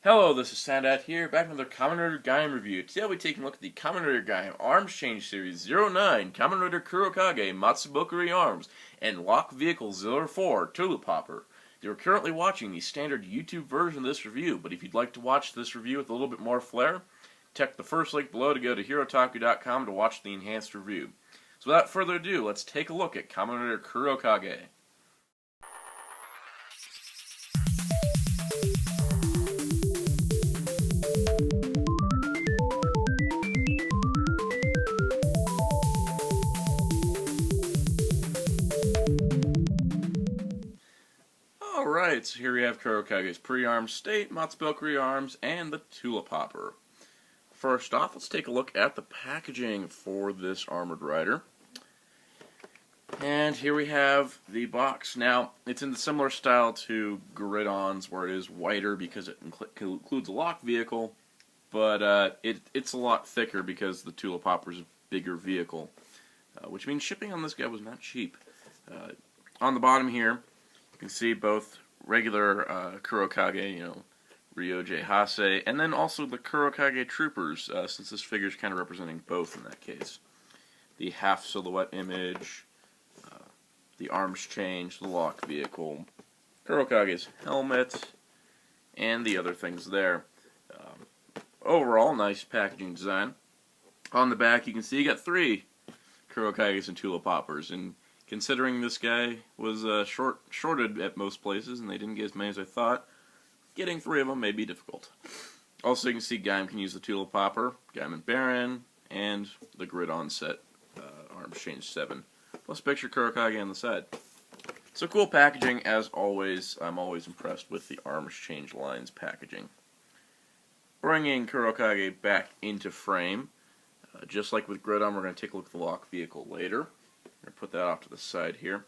Hello, this is Soundout here, back with another Kamen Rider Gaim review. Today I'll be taking a look at the Kamen Rider Gaim Arms Change Series 09, Kamen Rider Kurokage, Matsubokuri Arms, and Lock Vehicle 04, Tulip Hopper. You're currently watching the standard YouTube version of this review, but if you'd like to watch this review with a little bit more flair, check the first link below to go to hirotaku.com to watch the enhanced review. So without further ado, let's take a look at Kamen Rider Kurokage. Alright, so here we have Kurokage's pre-arms state, Matsubokuri arms, and the Tulip Hopper. First off, let's take a look at the packaging for this Armored Rider. And here we have the box. Now, it's in the similar style to Grid-On's, where it is whiter because it includes a lock vehicle, but it's a lot thicker because the Tulip Hopper is a bigger vehicle, which means shipping on this guy was not cheap. On the bottom here, you can see both regular Kurokage, Ryohei Hase, and then also the Kurokage Troopers, since this figure is kind of representing both in that case. The half silhouette image, the arms change, the lock vehicle, Kurokage's helmet, and the other things there. Overall, nice packaging design. On the back, you can see you got 3 Kurokages and Tulip Hoppers, and considering this guy was shorted at most places and they didn't get as many as I thought, getting 3 of them may be difficult. Also, you can see Gaim can use the Tulip Hopper, Gaim and Baron, and the Grid-On set, Arms Change 7. Plus picture Kurokage on the side. So cool packaging as always. I'm always impressed with the Arms Change lines packaging. Bringing Kurokage back into frame. Just like with Grid-On, we're going to take a look at the lock vehicle later. I'm going to put that off to the side here.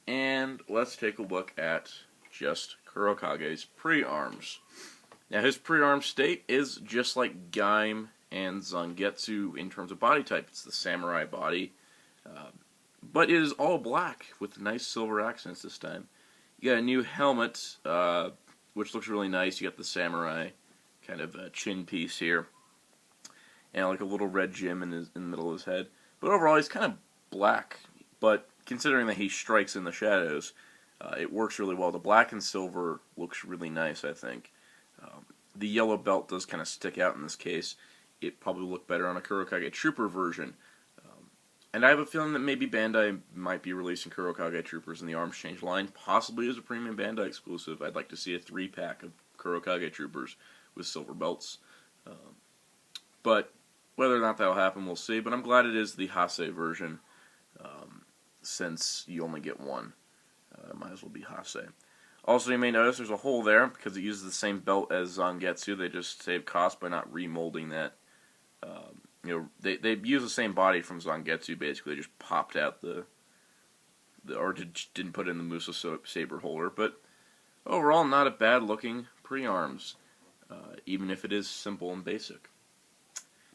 And let's take a look at just Kurokage's pre-arms. Now his pre-arm state is just like Gaim and Zangetsu in terms of body type. It's the samurai body. But it is all black with nice silver accents this time. You got a new helmet, which looks really nice. You got the samurai kind of chin piece here. And like a little red gem in the middle of his head. But overall he's kind of black, but considering that he strikes in the shadows, it works really well. The black and silver looks really nice, I think. The yellow belt does kind of stick out in this case. It probably looked better on a Kurokage Trooper version. And I have a feeling that maybe Bandai might be releasing Kurokage Troopers in the Arms Change line, possibly as a premium Bandai exclusive. I'd like to see a 3-pack of Kurokage Troopers with silver belts. But whether or not that'll happen, we'll see. But I'm glad it is the Hase version, since you only get one. Might as well be Hase. Also, you may notice there's a hole there because it uses the same belt as Zangetsu. They just save cost by not remolding that. They use the same body from Zangetsu. Basically, they just popped out or didn't put in the Musa saber holder. But overall, not a bad looking pre-arms, even if it is simple and basic.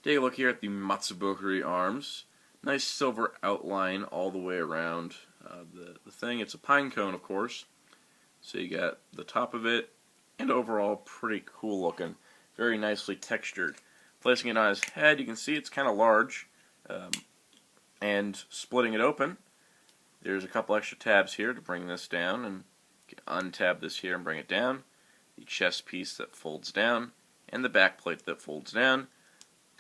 Take a look here at the Matsubokuri arms. Nice silver outline all the way around the thing. It's a pine cone, of course. So you got the top of it, and overall pretty cool looking. Very nicely textured. Placing it on his head, you can see it's kind of large. And splitting it open, there's a couple extra tabs here to bring this down, and untab this here and bring it down. The chest piece that folds down, and the back plate that folds down.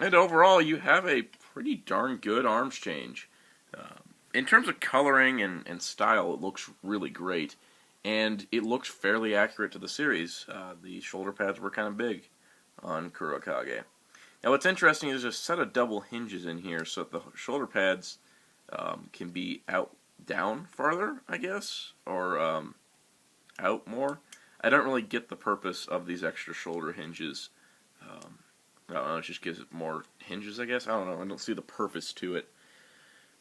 And overall, you have a pretty darn good arms change. In terms of coloring and style, it looks really great. And it looks fairly accurate to the series. The shoulder pads were kind of big on Kurokage. Now what's interesting is there's a set of double hinges in here, so that the shoulder pads can be down farther, I guess, or out more. I don't really get the purpose of these extra shoulder hinges. I don't know, it just gives it more hinges, I guess. I don't know, I don't see the purpose to it.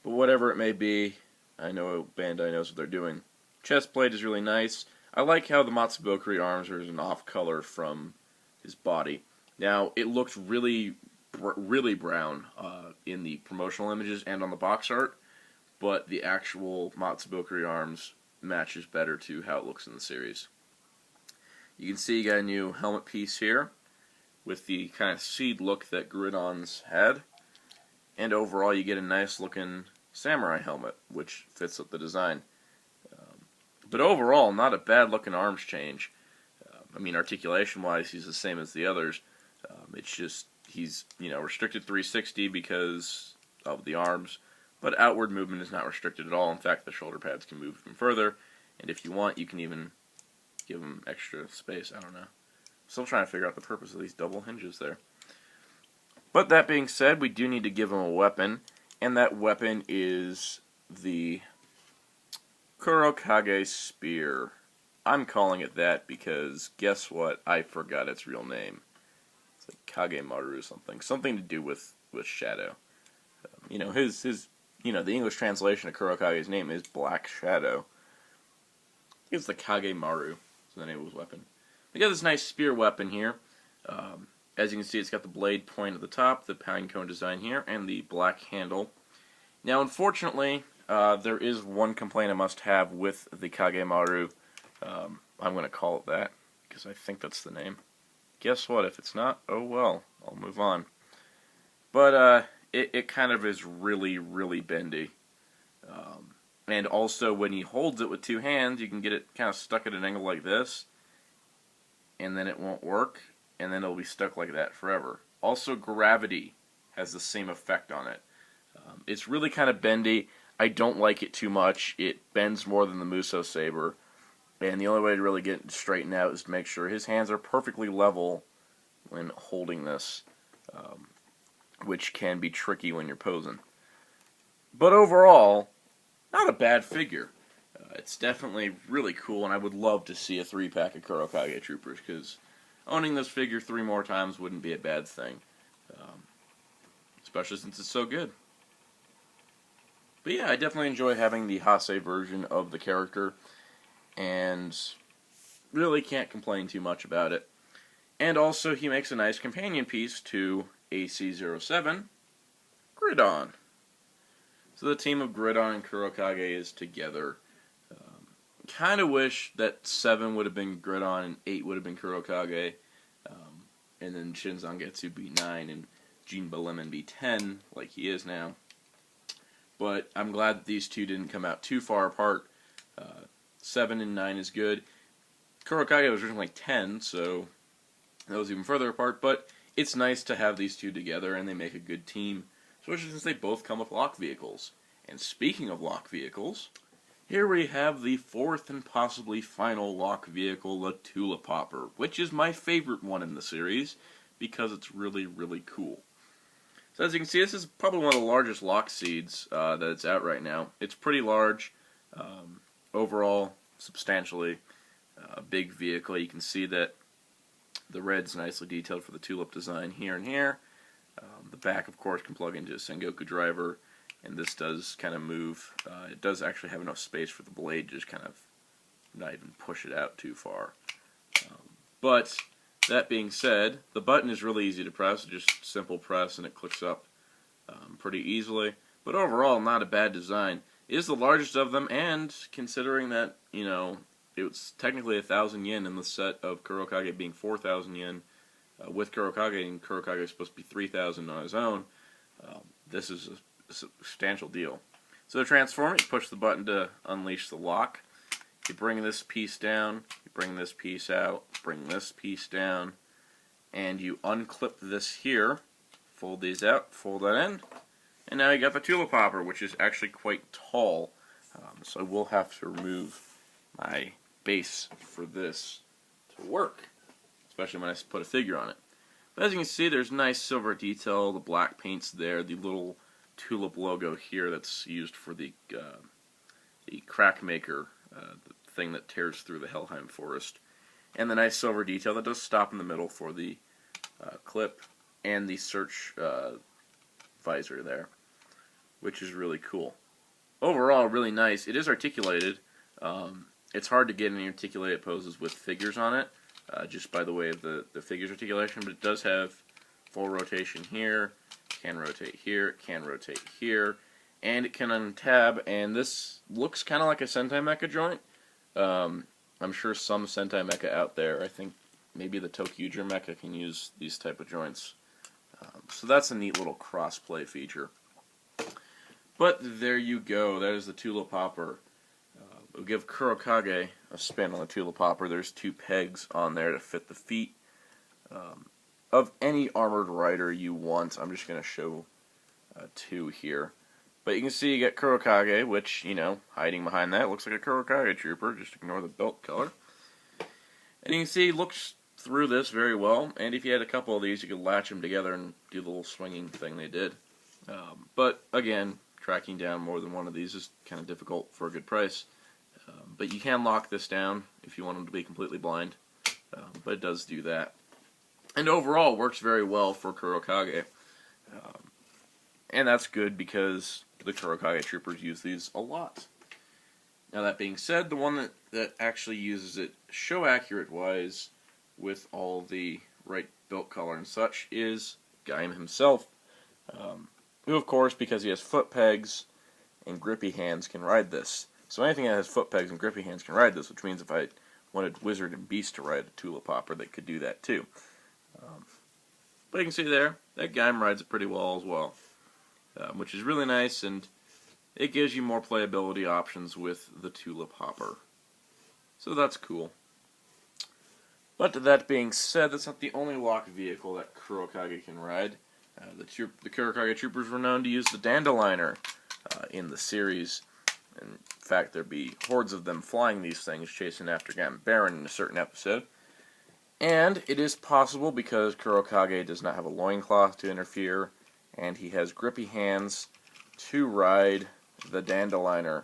But whatever it may be, I know Bandai knows what they're doing. Chest plate is really nice. I like how the Matsubokuri arms are an off color from his body. Now, it looks really brown in the promotional images and on the box art, but the actual Matsubokuri arms matches better to how it looks in the series. You can see you got a new helmet piece here with the kind of seed look that Gridon's had. And overall you get a nice looking samurai helmet, which fits with the design. But overall, not a bad looking arms change. I mean, articulation wise, he's the same as the others. It's just, he's, restricted 360 because of the arms, but outward movement is not restricted at all. In fact, the shoulder pads can move even further, and if you want, you can even give him extra space. I don't know. Still trying to figure out the purpose of these double hinges there. But that being said, we do need to give him a weapon, and that weapon is the Kurokage Spear. I'm calling it that because, guess what? I forgot its real name. It's like Kagemaru something. Something to do with shadow. The English translation of Kurokage's name is Black Shadow. It's the Kagemaru, is the name of his weapon. We got this nice spear weapon here. As you can see, it's got the blade point at the top, the pine cone design here, and the black handle. Now, unfortunately, there is one complaint I must have with the Kagemaru. I'm going to call it that, because I think that's the name. Guess what? If it's not, oh well, I'll move on. But it kind of is really, really bendy. And also, when he holds it with two hands, you can get it kind of stuck at an angle like this, and then it won't work, and then it'll be stuck like that forever. Also, gravity has the same effect on it. It's really kind of bendy. I don't like it too much. It bends more than the Muso Saber, and the only way to really get it straightened out is to make sure his hands are perfectly level when holding this, which can be tricky when you're posing. But overall, not a bad figure. It's definitely really cool, and I would love to see a 3-pack of Kurokage Troopers, because owning this figure 3 more times wouldn't be a bad thing, especially since it's so good. But yeah, I definitely enjoy having the Hase version of the character, and really can't complain too much about it. And also, he makes a nice companion piece to AC-07, Gridon. So the team of Gridon and Kurokage is together. Kind of wish that 7 would have been Gridon and 8 would have been Kurokage, and then Shinzangetsu be 9 and Jinba Lemon be 10, like he is now. But I'm glad that these two didn't come out too far apart. 7 and 9 is good. Kurokage was originally 10, so that was even further apart, but it's nice to have these two together, and they make a good team, especially since they both come with lock vehicles. And speaking of lock vehicles, here we have the 4th and possibly final lock vehicle, the Tulip Hopper, which is my favorite one in the series, because it's really, really cool. So as you can see, this is probably one of the largest lock seeds that it's out right now. It's pretty large, overall, substantially a big vehicle. You can see that the red's nicely detailed for the tulip design here and here. The back, of course, can plug into a Sengoku driver, and this does kind of move. It does actually have enough space for the blade to just kind of not even push it out too far. But that being said, the button is really easy to press. Just simple press and it clicks up pretty easily. But overall, not a bad design. It is the largest of them, and considering that, it's technically 1,000 yen in the set of Kurokage being 4,000 yen, with Kurokage, and Kurokage is supposed to be 3,000 on his own, this is a substantial deal. So to transform it, you push the button to unleash the lock. You bring this piece down, you bring this piece out, bring this piece down, and you unclip this here, fold these out, fold that in, and now you got the Tulip Hopper, which is actually quite tall. So I will have to remove my base for this to work, especially when I put a figure on it. But as you can see, there's nice silver detail, the black paint's there, the little tulip logo here that's used for the crack maker, the thing that tears through the Helheim forest, and the nice silver detail that does stop in the middle for the clip, and the search visor there, which is really cool. Overall, really nice. It is articulated. It's hard to get any articulated poses with figures on it, just by the way of the figure's articulation, but it does have full rotation here, can rotate here, it can rotate here, and it can untab, and this looks kind of like a Sentai Mecha joint. I'm sure some Sentai mecha out there, I think maybe the Tokyuger mecha can use these type of joints. So that's a neat little cross-play feature. But there you go, that is the Tulip Hopper. We'll give Kurokage a spin on the Tulip Hopper. There's 2 pegs on there to fit the feet of any armored rider you want. I'm just going to show 2 here. But you can see you get Kurokage, which, you know, hiding behind that looks like a Kurokage trooper. Just ignore the belt color. And you can see he looks through this very well. And if you had a couple of these, you could latch them together and do the little swinging thing they did. But again, tracking down more than one of these is kind of difficult for a good price. But you can lock this down if you want them to be completely blind. But it does do that. And overall, it works very well for Kurokage. And that's good because the Kurokage troopers use these a lot. Now that being said, the one that actually uses it show accurate wise with all the right built color and such is Gaim himself. Who of course, because he has foot pegs and grippy hands, can ride this. So anything that has foot pegs and grippy hands can ride this, which means if I wanted Wizard and Beast to ride a Tulip Hopper, they could do that too. But you can see there, that Gaim rides it pretty well as well. Which is really nice, and it gives you more playability options with the Tulip Hopper. So that's cool. But that being said, that's not the only lock vehicle that Kurokage can ride. The Kurokage troopers were known to use the Dandelion in the series. In fact, there'd be hordes of them flying these things, chasing after Gaim Baron in a certain episode. And it is possible, because Kurokage does not have a loincloth to interfere, and he has grippy hands, to ride the Dandelion.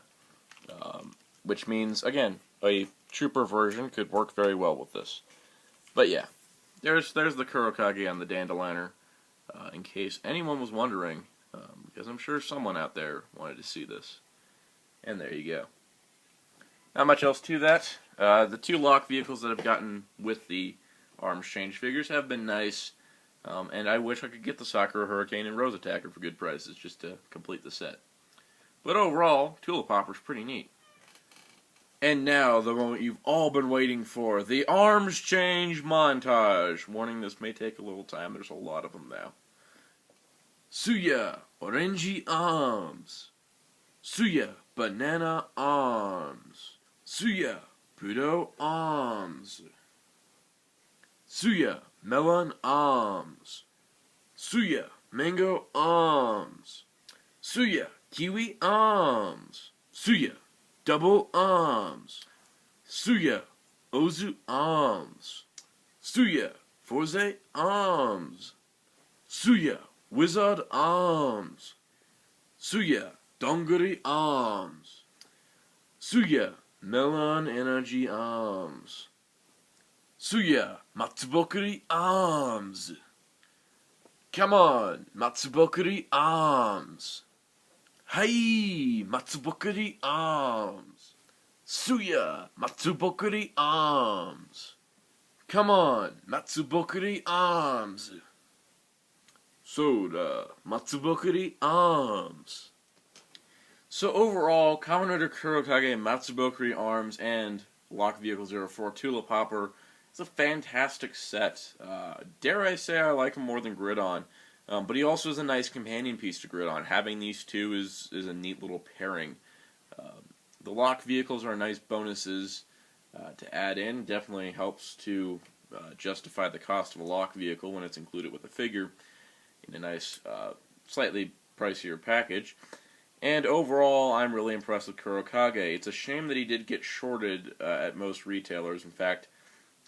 Which means, again, a trooper version could work very well with this. But yeah, there's the Kurokage on the Dandelion, in case anyone was wondering, because I'm sure someone out there wanted to see this. And there you go. Not much else to that. The 2 lock vehicles that I've gotten with the arms change figures have been nice, and I wish I could get the Sakura Hurricane and Rose Attacker for good prices just to complete the set. But overall, Tulip Hopper's pretty neat. And now, the moment you've all been waiting for, the arms change montage. Warning, this may take a little time, there's a lot of them now. Suya, orangey arms. Suya, banana arms. Suya, Pudo arms. Suya, melon arms. Suya, mango arms. Suya, kiwi arms. Suya, double arms. Suya, ozu arms. Suya, forze arms. Suya, wizard arms. Suya, donguri arms. Suya, melon energy arms. Suya, Matsubokuri arms. Come on, Matsubokuri arms. Hai, Matsubokuri arms. Suya, Matsubokuri arms. Come on, Matsubokuri arms. Soda, Matsubokuri arms. So overall, Kamen Rider Kurokage, Matsubokuri arms, and Lock Vehicle 04 Tulip Hopper, it's a fantastic set. Dare I say I like him more than Gridon, but he also is a nice companion piece to Gridon. Having these 2 is a neat little pairing. The lock vehicles are nice bonuses to add in. Definitely helps to justify the cost of a lock vehicle when it's included with a figure in a nice, slightly pricier package. And overall, I'm really impressed with Kurokage. It's a shame that he did get shorted at most retailers. In fact,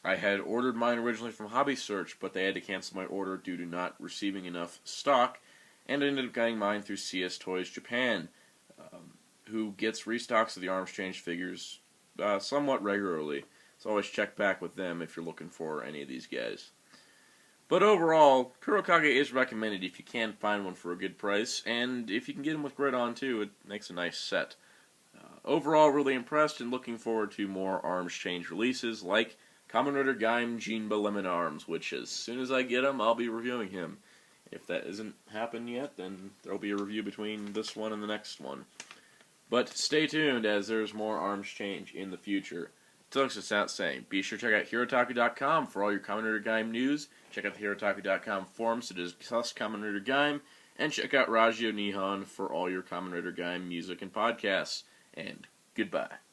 I had ordered mine originally from Hobby Search, but they had to cancel my order due to not receiving enough stock, and I ended up getting mine through CS Toys Japan, who gets restocks of the arms change figures somewhat regularly. So always check back with them if you're looking for any of these guys. But overall, Kurokage is recommended if you can find one for a good price, and if you can get them with Gridon too, it makes a nice set. Overall, really impressed and looking forward to more arms change releases like Kamen Rider Gaim Jinba Lemon Arms, which as soon as I get him, I'll be reviewing him. If that hasn't happened yet, then there'll be a review between this one and the next one. But stay tuned, as there's more arms change in the future. Still looks the same. Be sure to check out Hirotaku.com for all your Kamen Rider Gaim news. Check out the Hirotaku.com forums to discuss Kamen Rider Gaim. And check out Radio Nihon for all your Kamen Rider Gaim music and podcasts. And goodbye.